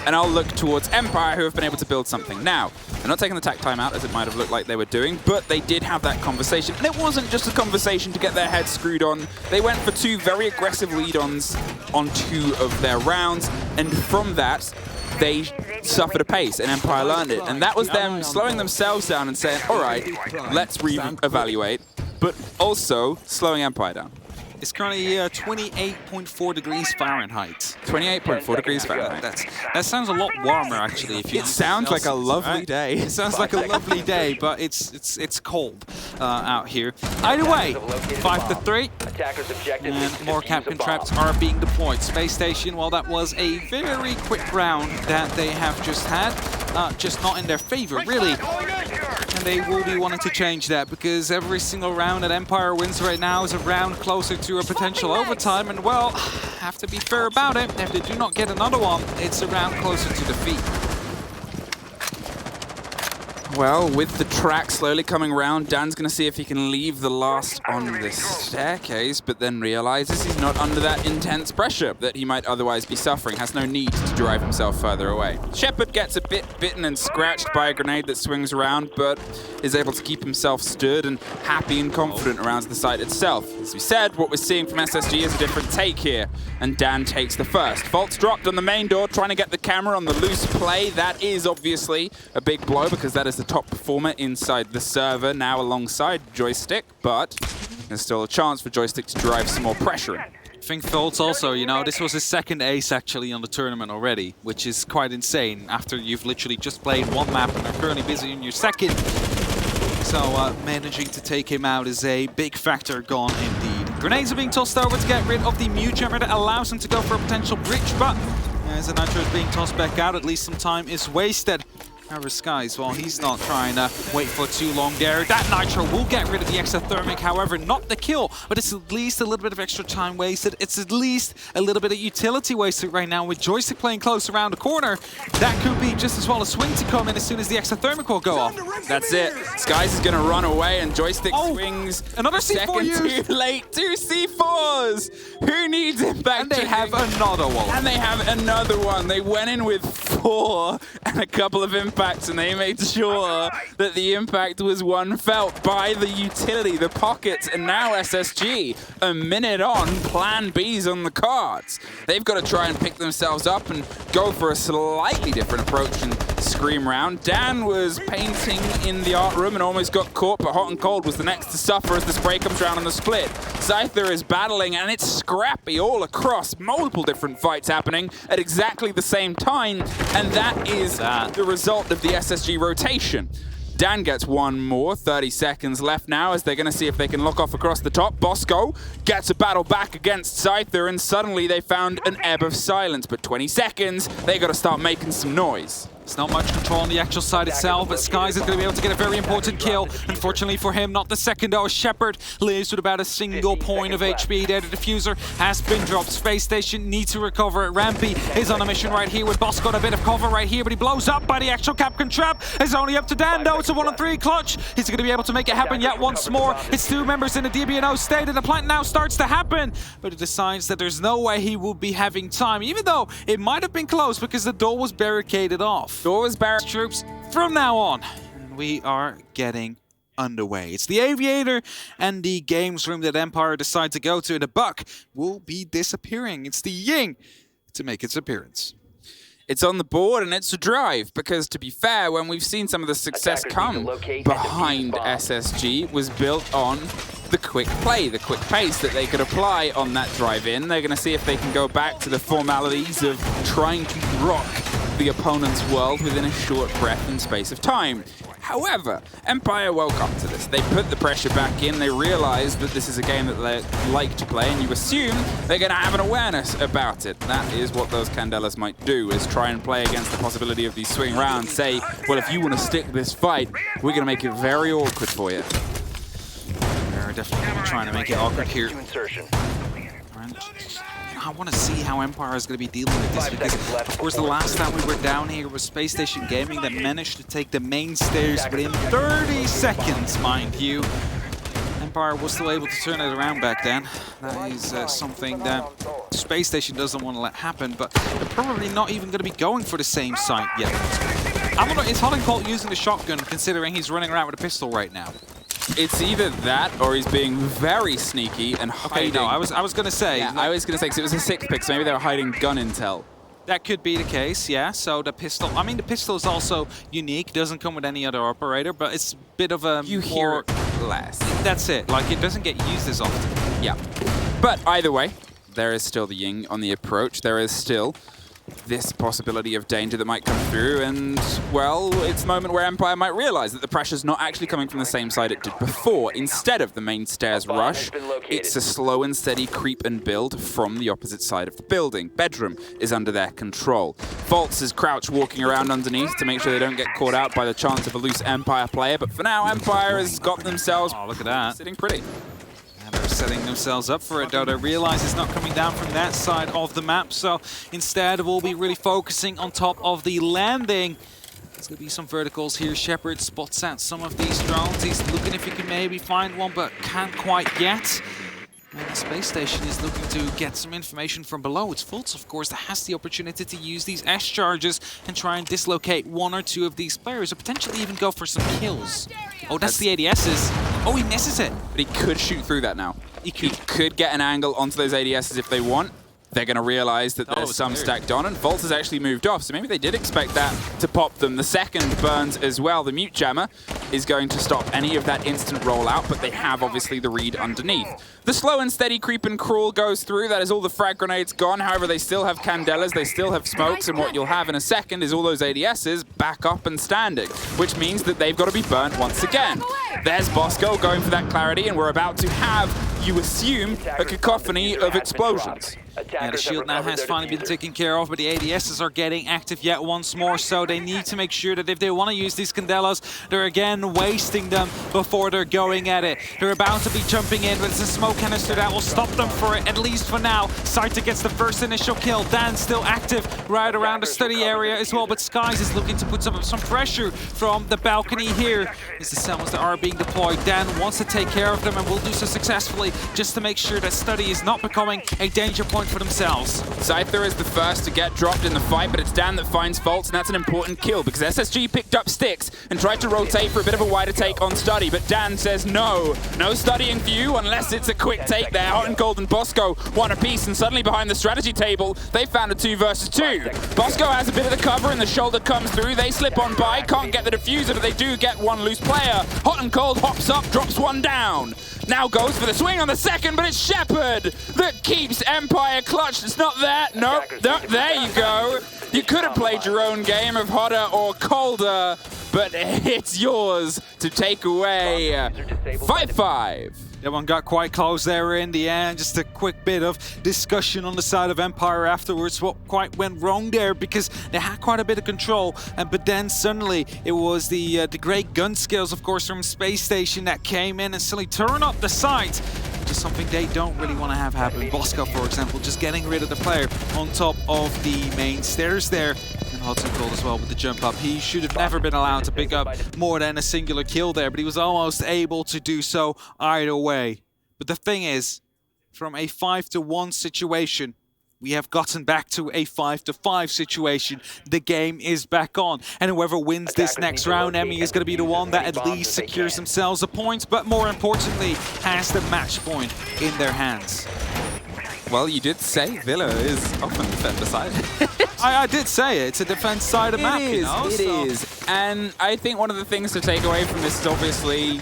and I'll look towards Empire, who have been able to build something. Now, they're not taking the tack timeout, as it might have looked like they were doing, but they did have that conversation. And it wasn't just a conversation to get their heads screwed on. They went for 2 very aggressive lead-ons on 2 of their rounds, and from that, they suffered a pace, and Empire learned it. And that was them slowing themselves down and saying, all right, let's re-evaluate, but also slowing Empire down. It's currently 28.4 degrees Fahrenheit. 28.4 degrees Fahrenheit. That sounds a lot warmer, actually. If you it sounds like a lovely day. It sounds like a lovely day, but it's cold out here. Either way, 5-3, and more Captain Traps are being deployed. Space Station, well, that was a very quick round that they have just had. Just not in their favor, really. And they will be wanting to change that because every single round that Empire wins right now is a round closer to a potential overtime. And, well, have to be fair about it. If they do not get another one, it's a round closer to defeat. Well, with the track slowly coming around, Dan's going to see if he can leave the last on this staircase, but then realizes he's not under that intense pressure that he might otherwise be suffering, has no need to drive himself further away. Shepard gets a bit bitten and scratched by a grenade that swings around, but is able to keep himself stood and happy and confident around the site itself. As we said, what we're seeing from SSG is a different take here, and Dan takes the first. Fault's dropped on the main door, trying to get the camera on the loose play. That is obviously a big blow because that is the top performer inside the server now alongside Joystick, but there's still a chance for Joystick to drive some more pressure in. I think Faults also, you know, this was his second ace actually on the tournament already, which is quite insane after you've literally just played 1 map and are currently busy in your second. So managing to take him out is a big factor gone indeed. Grenades are being tossed over to get rid of the mute jammer that allows him to go for a potential bridge, but as the nitro is being tossed back out, at least some time is wasted. However, Skies, well, he's not trying to wait for too long there. That Nitro will get rid of the exothermic, however, not the kill, but it's at least a little bit of extra time wasted. It's at least a little bit of utility wasted right now with Joystick playing close around the corner. That could be just as well a swing to come in as soon as the exothermic will go off. That's it. Skies is going to run away, and Joystick swings another C4 second too late. 2 C4s! Who needs impact? And they have another one. And they have another one. They went in with 4 and a couple of impacts, and they made sure that the impact was one felt by the utility, the pockets, and now SSG. A minute on, plan B's on the cards. They've got to try and pick themselves up and go for a slightly different approach and scream round. Dan was painting in the art room and almost got caught, but Hot and Cold was the next to suffer as the spray comes round on the split. Scyther is battling, and it's scrappy all across. Multiple different fights happening at exactly the same time, and that is the result of the SSG rotation. Dan gets one more, 30 seconds left now as they're going to see if they can lock off across the top. Bosco gets a battle back against Scyther, and suddenly they found an ebb of silence. But 20 seconds, they got to start making some noise. It's not much control on the actual side itself, but Skies is going to be able to get a very important kill. Unfortunately for him, not the second though. Shepard lives with about a single point of HP there. The diffuser has been dropped. Space Station needs to recover it. Rampy is on a mission right here with Boss got a bit of cover right here, but he blows up by the actual Capcan Trap. It's only up to Dan though. It's a 1-on-3 clutch. He's going to be able to make it happen yet once more. It's 2 members in the DBNO state, and the plant now starts to happen, but he decides that there's no way he will be having time, even though it might have been close because the door was barricaded off. Door was barricaded. Troops from now on, and we are getting underway. It's the Aviator and the games room that Empire decide to go to, and the Buck will be disappearing. It's the Ying to make its appearance. It's on the board, and it's a drive, because to be fair, when we've seen some of the success come behind SSG was built on the quick play, the quick pace that they could apply on that drive-in. They're going to see if they can go back to the formalities of trying to rock the opponent's world within a short breath and space of time. However, Empire woke up to this. They put the pressure back in. They realized that this is a game that they like to play, and you assume they're going to have an awareness about it. That is what those Candelas might do, is try and play against the possibility of these swing rounds. Say, well, if you want to stick this fight, we're going to make it very awkward for you. They're definitely trying to make it awkward here. I want to see how Empire is going to be dealing with this, because of course the last time we were down here was Space Station Gaming that managed to take the main stairs within 30 seconds, mind you. Empire was still able to turn it around back then. That is something that Space Station doesn't want to let happen, but they're probably not even going to be going for the same site yet. Is Hot and Cold using the shotgun, considering he's running around with a pistol right now? It's either that or he's being very sneaky and hiding. Okay, no, I was going to say. Yeah, I was going to say, because it was a 6 pick, so maybe they were hiding gun intel. That could be the case, yeah. So the pistol, I mean, the pistol is also unique. Doesn't come with any other operator, but it's a bit of a You hear it less. That's it. Like, it doesn't get used as often. Yeah. But either way, there is still the Ying on the approach. There is still this possibility of danger that might come through, and, well, it's a moment where Empire might realize that the pressure's not actually coming from the same side it did before. Instead of the main stairs rush, it's a slow and steady creep and build from the opposite side of the building. Bedroom is under their control. Volts is crouched walking around underneath to make sure they don't get caught out by the chance of a loose Empire player, but for now, Empire has got themselves look at that. Sitting pretty. They're setting themselves up for it, though. They realize it's not coming down from that side of the map, so instead we'll be really focusing on top of the landing. There's going to be some verticals here. Shepard spots out some of these drones. He's looking if he can maybe find one, but can't quite yet. And the Space Station is looking to get some information from below. It's Fultz, of course, that has the opportunity to use these S charges and try and dislocate 1 or 2 of these players, or potentially even go for some kills. Oh, that's the ADSs. Oh, he misses it. But he could shoot through that now. He could get an angle onto those ADSs if they want. They're going to realize that there's some stacked on, and Volt has actually moved off, so maybe they did expect that to pop them. The second burns as well. The mute jammer is going to stop any of that instant rollout, but they have obviously the read underneath. The slow and steady creep and crawl goes through. That is all the frag grenades gone. However, they still have candelas, they still have smokes, and what you'll have in a second is all those ADSs back up and standing, which means that they've got to be burnt once again. There's Bosco going for that clarity, and we're about to have, you assume, a cacophony of explosions. And the shield now has finally been taken care of, but the ADSs are getting active yet once more, so they need to make sure that if they want to use these Candelas, they're again wasting them before they're going at it. They're about to be jumping in, but it's a smoke canister that will stop them for it, at least for now. Saito gets the first initial kill. Dan's still active right around the study area as well, but Skies is looking to put some pressure from the balcony here. As the sounds that are being deployed, Dan wants to take care of them and will do so successfully, just to make sure that study is not becoming a danger point for themselves. Scyther is the first to get dropped in the fight, but it's Dan that finds faults, and that's an important kill because SSG picked up sticks and tried to rotate for a bit of a wider take on Study, but Dan says no studying for you unless it's a quick take there. Hot and Cold and Bosco one apiece, and suddenly behind the strategy table, they found a 2 versus 2. Bosco has a bit of the cover and the shoulder comes through. They slip on by, can't get the diffuser, but they do get one loose player. Hot and Cold hops up, drops one down. Now goes for the swing on the second, but it's Shepard that keeps Empire clutched. It's not that. Nope. There you go. You could have played your own game of hotter or colder, but it's yours to take away. 5-5. That one got quite close there in the end. Just a quick bit of discussion on the side of Empire afterwards. What quite went wrong there, because they had quite a bit of control, but then suddenly it was the great gun skills, of course, from Space Station that came in and suddenly turned up the sights. Just something they don't really want to have happen. Bosco, for example, just getting rid of the player on top of the main stairs there. And Hudson Cold as well with the jump up. He should have never been allowed to pick up more than a singular kill there, but he was almost able to do so either way. But the thing is, from a 5-1 situation, we have gotten back to a 5-5 situation. The game is back on, and whoever wins this next round, Emmy, is going to be the one that at least secures themselves a point, but more importantly, has the match point in their hands. Well, you did say Villa is often defender side. I did say it. It's a defense side of map, you know? It is. And I think one of the things to take away from this is obviously,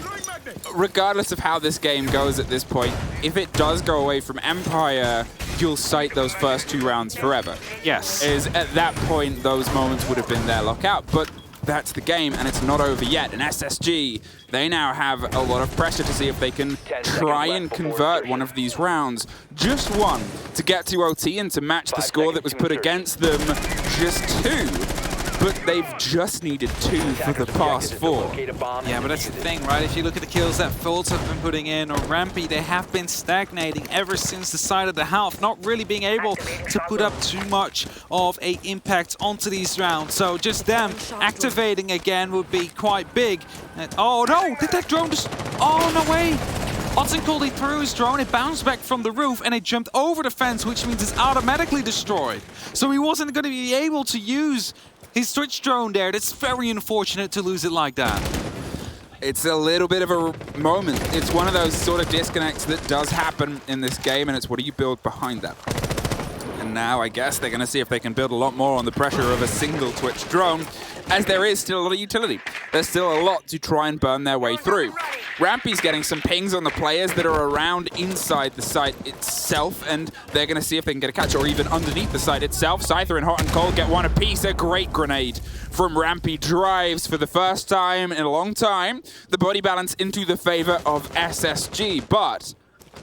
regardless of how this game goes at this point, if it does go away from Empire, you'll cite those first 2 rounds forever. Yes. Is at that point, those moments would have been their lockout. But that's the game, and it's not over yet. And SSG, they now have a lot of pressure to see if they can try and convert one of these rounds. Just one to get to OT and to match the score that was put against them. Just 2. But they've just needed 2 for the past 4. Yeah, but that's the thing, right? If you look at the kills that Folds have been putting in, or Rampy, they have been stagnating ever since the side of the half, not really being able to put up too much of an impact onto these rounds. So just them activating again would be quite big. And, oh no, did that drone just... Oh, no way! Hudson Cold, he threw his drone, it bounced back from the roof, and it jumped over the fence, which means it's automatically destroyed. So he wasn't going to be able to use his Twitch drone there. That's very unfortunate to lose it like that. It's a little bit of a moment. It's one of those sort of disconnects that does happen in this game, and it's what do you build behind that? And now I guess they're going to see if they can build a lot more on the pressure of a single Twitch drone, as there is still a lot of utility. There's still a lot to try and burn their way through. Rampy's getting some pings on the players that are around inside the site itself, and they're going to see if they can get a catch, or even underneath the site itself. Scyther and Hot and Cold get one apiece. A great grenade from Rampy drives for the first time in a long time the body balance into the favor of SSG, but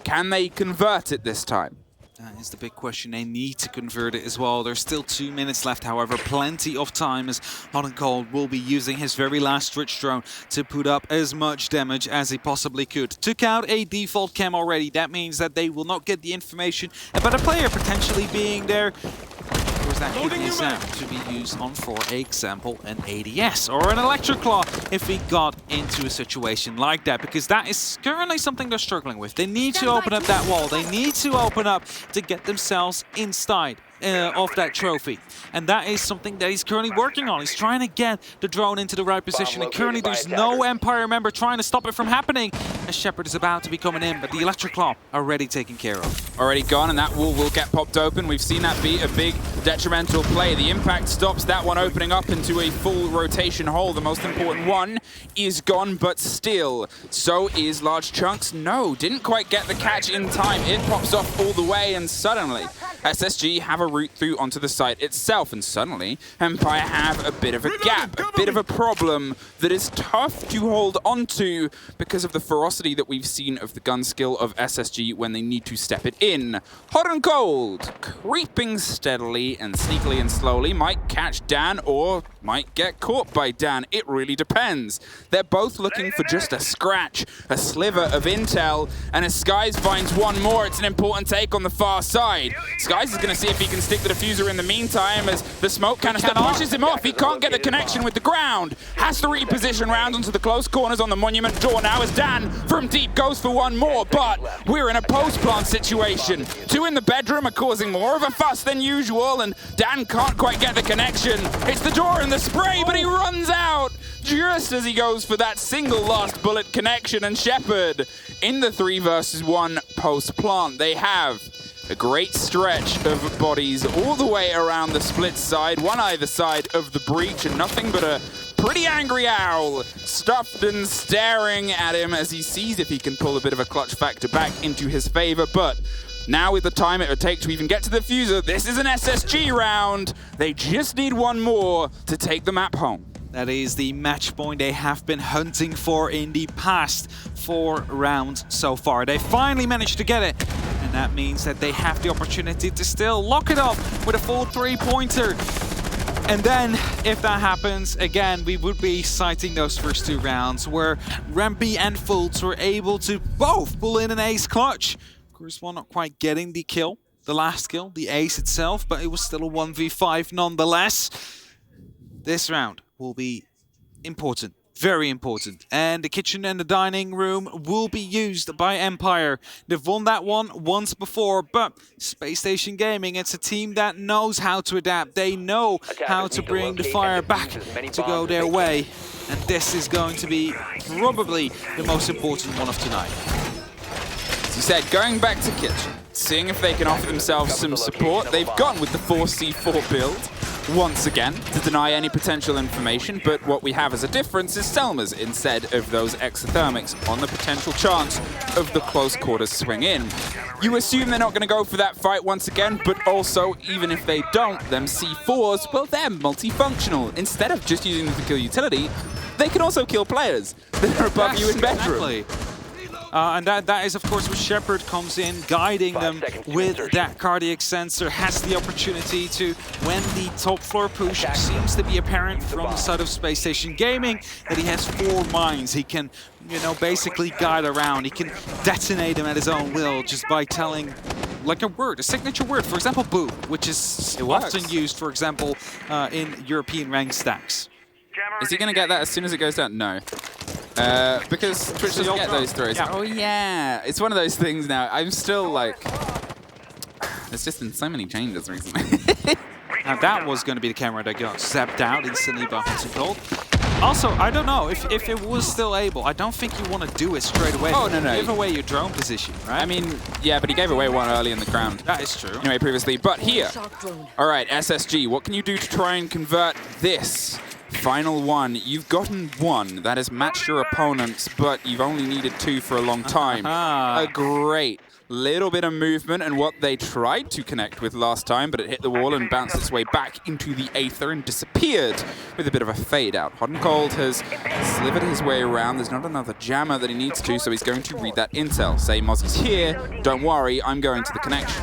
can they convert it this time? That is the big question. They need to convert it as well. There's still 2 minutes left, however, plenty of time, as Hot and Cold will be using his very last Twitch drone to put up as much damage as he possibly could. Took out a default cam already. That means that they will not get the information about a player potentially being there. Of course, that could be a sound to be used on, for example, an ADS or an Electric Claw if we got into a situation like that, because that is currently something they're struggling with. They need to open up that wall. They need to open up to get themselves inside of that trophy. And that is something that he's currently working on. He's trying to get the drone into the right position, and currently there's no Empire member trying to stop it from happening, as Shepard is about to be coming in, but the Electric Claw already taken care of. Already gone, and that wall will get popped open. We've seen that be a big detrimental play. The impact stops that one opening up into a full rotation hole. The most important one is gone, but still, so is Large Chunks. No, didn't quite get the catch in time. It pops off all the way, and suddenly SSG have a route through onto the site itself. And suddenly, Empire have a bit of a gap, a bit of a problem that is tough to hold onto because of the ferocity that we've seen of the gun skill of SSG when they need to step it in. Hot and Cold, creeping steadily and sneakily and slowly, might catch Dan or might get caught by Dan. It really depends. They're both looking for just a scratch, a sliver of intel, and as Skies finds one more, it's an important take on the far side. Skies is going to see if he can stick the diffuser in the meantime as the smoke canister pushes him off. He can't get the connection with the ground. Has to reposition round onto the close corners on the monument door now as Dan from deep goes for one more, but we're in a post-plant situation. Two in the bedroom are causing more of a fuss than usual, and Dan can't quite get the connection. It's the door and the spray, but he runs out just as he goes for that single last bullet connection, and Shepard in the 3 versus 1 post-plant. They have a great stretch of bodies all the way around the split side, one either side of the breach, and nothing but a pretty angry owl stuffed and staring at him as he sees if he can pull a bit of a clutch factor back into his favor. But now with the time it would take to even get to the diffuser, this is an SSG round. They just need one more to take the map home. That is the match point they have been hunting for in the past 4 rounds so far. They finally managed to get it, and that means that they have the opportunity to still lock it up with a full 3-pointer. And then, if that happens, again, we would be citing those first 2 rounds where Rampy and Fultz were able to both pull in an ace clutch. Of course, one not quite getting the kill, the last kill, the ace itself, but it was still a 1v5 nonetheless. This round will be important, very important, and the kitchen and the dining room will be used by Empire. They've won that one once before, but Spacestation Gaming, it's a team that knows how to adapt. They know how to bring the fire back to go their way, and this is going to be probably the most important one of tonight. As you said, going back to kitchen, seeing if they can offer themselves some support. They've gone with the 4C4 build once again to deny any potential information, but what we have as a difference is Selma's instead of those exothermics on the potential chance of the close quarters swing in. You assume they're not going to go for that fight once again, but also, even if they don't, them C4s, well, they're multifunctional. Instead of just using them to kill utility, they can also kill players that are above you in bedroom. Exactly. And that is, of course, where Shepard comes in, guiding them with that cardiac sensor, has the opportunity to, when the top floor push seems to be apparent from the side of Spacestation Gaming, that he has 4 mines. He can, you know, basically guide around. He can detonate them at his own will just by telling, like a word, a signature word. For example, boo, which is often used, for example, in European rank stacks. Is he going to get that as soon as it goes down? No. Because Twitch doesn't get those throws. Yeah. Oh yeah, it's one of those things now. I'm still like, there's just been so many changes recently. Now that was going to be the camera that got zapped out instantly by Hot and Cold. Also, I don't know, if it was still able, I don't think you want to do it straight away. Oh, no. Give away your drone position, right? I mean, yeah, but he gave away one early in the ground. That is true. Anyway, previously, but here. All right, SSG, what can you do to try and convert this? Final one. You've gotten 1. That has matched your opponents, but you've only needed 2 for a long time. A great little bit of movement, and what they tried to connect with last time, but it hit the wall and bounced its way back into the aether and disappeared with a bit of a fade out. Hot and Cold has slivered his way around. There's not another jammer that he needs to, so he's going to read that intel. Say, Mozzie's here. Don't worry, I'm going to the connection.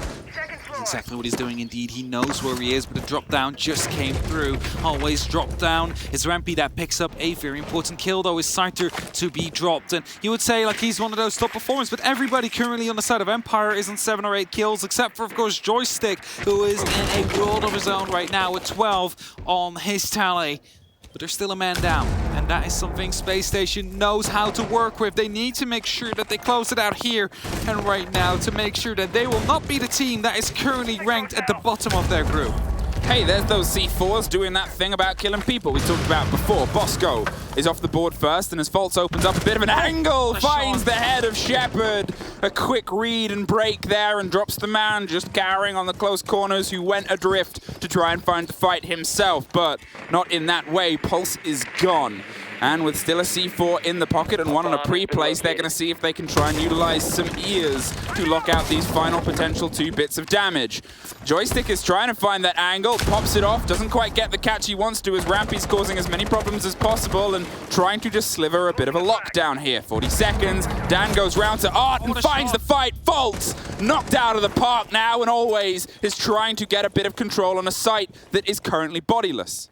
Exactly what he's doing indeed. He knows where he is, but the drop down just came through. Always drop down. It's Rampy that picks up a very important kill, though, is Scyther to be dropped. And you would say like he's one of those top performers, but everybody currently on the side of Empire is on 7 or 8 kills, except for, of course, Joystick, who is in a world of his own right now with 12 on his tally. But there's still a man down, and that is something Spacestation knows how to work with. They need to make sure that they close it out here and right now to make sure that they will not be the team that is currently ranked at the bottom of their group. Hey, there's those C4s doing that thing about killing people we talked about before. Bosco is off the board first, and as Fultz opens up a bit of an angle, finds the head of Shepard. A quick read and break there, and drops the man just cowering on the close corners who went adrift to try and find the fight himself, but not in that way. Pulse is gone. And with still a C4 in the pocket and one on a pre-place, they're going to see if they can try and utilize some ears to lock out these final potential 2 bits of damage. Joystick is trying to find that angle, pops it off, doesn't quite get the catch he wants to as Rampy's causing as many problems as possible and trying to just sliver a bit of a lockdown here. 40 seconds, Dan goes round to Art and finds the fight. Faults knocked out of the park now and always is trying to get a bit of control on a site that is currently bodiless.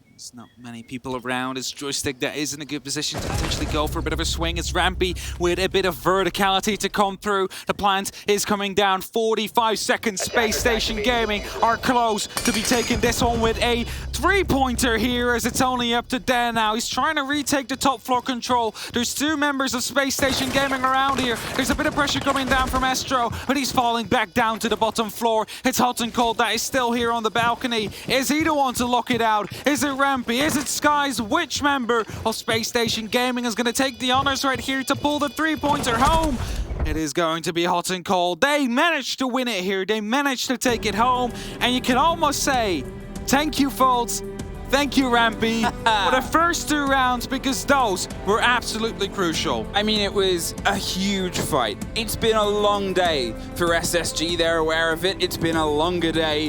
There's not many people around. It's Joystick that is in a good position to potentially go for a bit of a swing. It's Rampy with a bit of verticality to come through. The plant is coming down. 45 seconds. Space Station Gaming are close to be taking this one with a 3-pointer here as it's only up to Dan now. He's trying to retake the top floor control. There's 2 members of Space Station Gaming around here. There's a bit of pressure coming down from Estro, but he's falling back down to the bottom floor. It's Hot and Cold that is still here on the balcony. Is he the one to lock it out? Is it Rampy? Is it Skies? Which member of Space Station Gaming is going to take the honors right here to pull the 3-pointer home? It is going to be Hot and Cold. They managed to win it here. They managed to take it home. And you can almost say, thank you, folks. Thank you, Rampy, for the first 2 rounds, because those were absolutely crucial. I mean, it was a huge fight. It's been a long day for SSG. They're aware of it. It's been a longer day